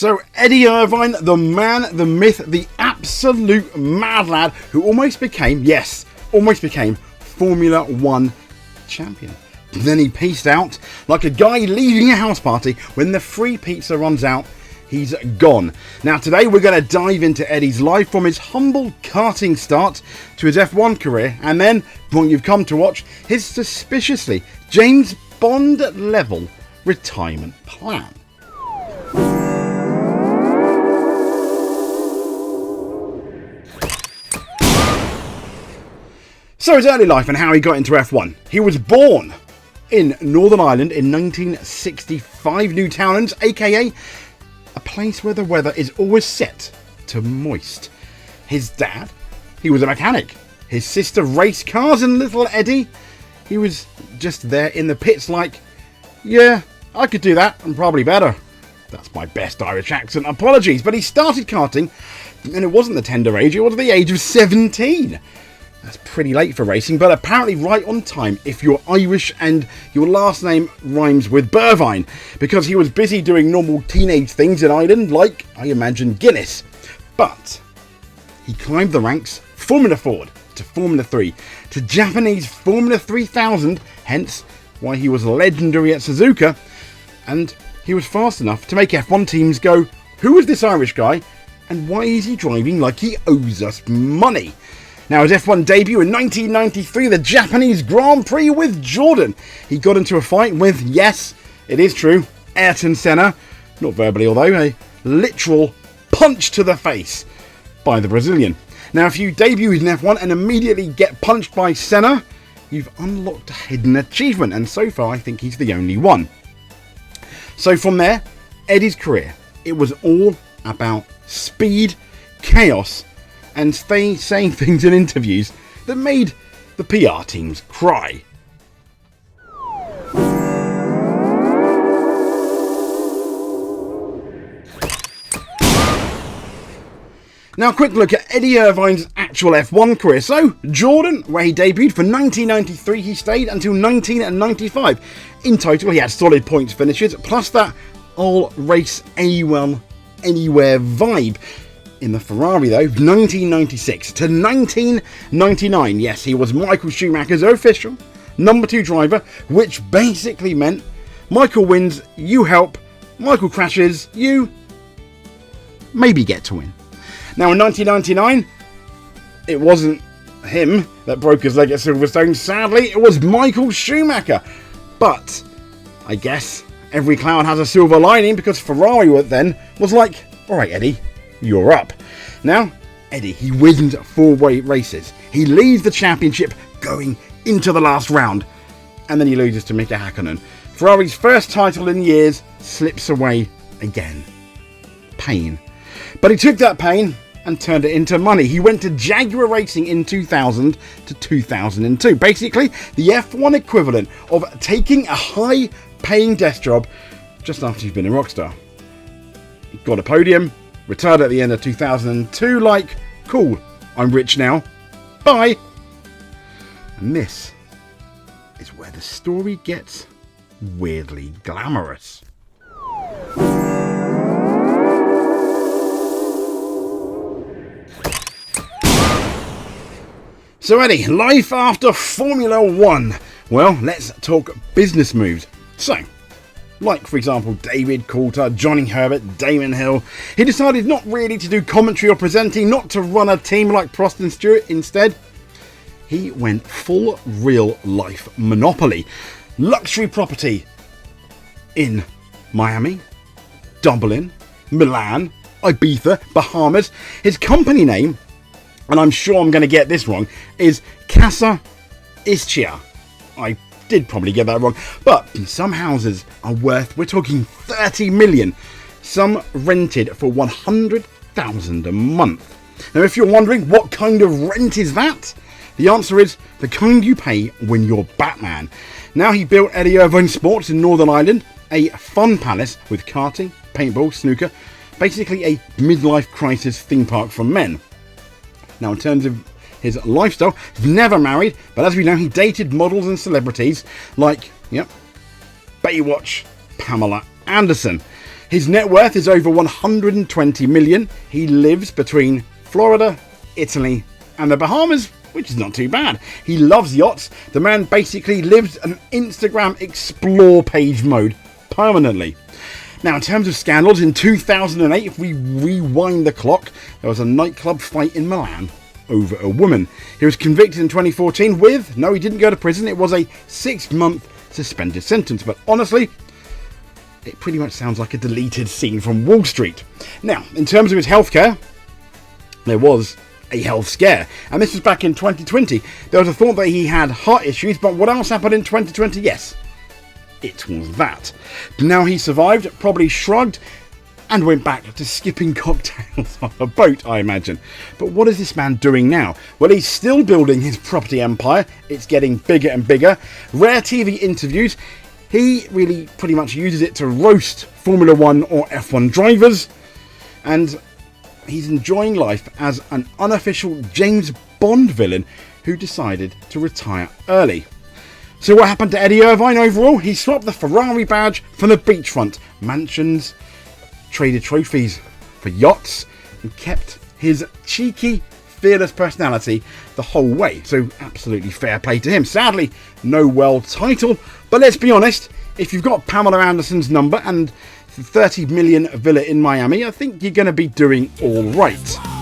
So Eddie Irvine, the man, the myth, the absolute mad lad who almost became Formula One champion. Then he peaced out like a guy leaving a house party. When the free pizza runs out, he's gone. Now today we're going to dive into Eddie's life from his humble karting start to his F1 career, and then, what you've come to watch, his suspiciously James Bond level retirement plan. So his early life and how he got into F1. He was born in Northern Ireland in 1965, New Townlands, aka a place where the weather is always set to moist. His dad, he was a mechanic. His sister raced cars, and little Eddie, he was just there in the pits like, yeah, I could do that and probably better. That's my best Irish accent, apologies. But he started karting, and it wasn't the tender age, it was the age of 17. That's pretty late for racing, but apparently right on time if you're Irish and your last name rhymes with Irvine, because he was busy doing normal teenage things in Ireland, like, I imagine, Guinness. But he climbed the ranks, Formula Ford to Formula 3 to Japanese Formula 3000, hence why he was legendary at Suzuka, and he was fast enough to make F1 teams go, who is this Irish guy and why is he driving like he owes us money? Now, his F1 debut in 1993, the Japanese Grand Prix with Jordan. He got into a fight with, yes, it is true, Ayrton Senna. Not verbally, although, a literal punch to the face by the Brazilian. Now, if you debut in F1 and immediately get punched by Senna, you've unlocked a hidden achievement. And so far, I think he's the only one. So from there, Eddie's career, it was all about speed, chaos, and saying things in interviews that made the PR teams cry. Now, a quick look at Eddie Irvine's actual F1 career. So, Jordan, where he debuted for 1993, he stayed until 1995. In total, he had solid points finishes, plus that all race anyone, anywhere vibe. In the Ferrari, though, 1996 to 1999, yes, he was Michael Schumacher's official number 2 driver, which basically meant Michael wins, you help, Michael crashes, you maybe get to win. Now, in 1999, it wasn't him that broke his leg at Silverstone. Sadly, it was Michael Schumacher. But I guess every cloud has a silver lining, because Ferrari then was like, all right, Eddie, you're up. Now, Eddie, he wins 4 races. He leads the championship going into the last round. And then he loses to Mika Hakkinen. Ferrari's first title in years slips away again. Pain. But he took that pain and turned it into money. He went to Jaguar Racing in 2000 to 2002. Basically, the F1 equivalent of taking a high-paying desk job just after you've been a rock star. He got a podium, retired at the end of 2002 like, cool, I'm rich now, bye. And this is where the story gets weirdly glamorous. So Eddie, life after Formula One. Well, let's talk business moves. So, like, for example, David Coulter, Johnny Herbert, Damon Hill. He decided not really to do commentary or presenting, not to run a team like Prost and Stewart. Instead, he went full real-life monopoly. Luxury property in Miami, Dublin, Milan, Ibiza, Bahamas. His company name, and I'm sure I'm going to get this wrong, is Casa Ischia. I did probably get that wrong, but some houses are worth, we're talking 30 million. Some rented for 100,000 a month. Now, if you're wondering what kind of rent is that, the answer is the kind you pay when you're Batman. Now, he built Eddie Irvine Sports in Northern Ireland, a fun palace with karting, paintball, snooker, basically a midlife crisis theme park for men. Now, in terms of his lifestyle, he's never married, but as we know, he dated models and celebrities like, Baywatch, Pamela Anderson. His net worth is over 120 million. He lives between Florida, Italy, and the Bahamas, which is not too bad. He loves yachts. The man basically lives an Instagram explore page mode permanently. Now, in terms of scandals, in 2008, if we rewind the clock, there was a nightclub fight in Milan over a woman. He was convicted in 2014 with, no, he didn't go to prison, it was a 6-month suspended sentence. But honestly, it pretty much sounds like a deleted scene from Wall Street. Now, in terms of his healthcare, there was a health scare, and this was back in 2020. There was a thought that he had heart issues, but what else happened in 2020? Yes, it was that. Now he survived, probably shrugged, and went back to skipping cocktails on a boat, I imagine. But what is this man doing now? Well, he's still building his property empire. It's getting bigger and bigger. Rare TV interviews. He really pretty much uses it to roast Formula 1 or F1 drivers. And he's enjoying life as an unofficial James Bond villain who decided to retire early. So what happened to Eddie Irvine overall? He swapped the Ferrari badge for the beachfront. Mansions, traded trophies for yachts, and kept his cheeky, fearless personality the whole way. So absolutely fair play to him. Sadly, no world title. But let's be honest, if you've got Pamela Anderson's number and 30 million villa in Miami, I think you're going to be doing all right.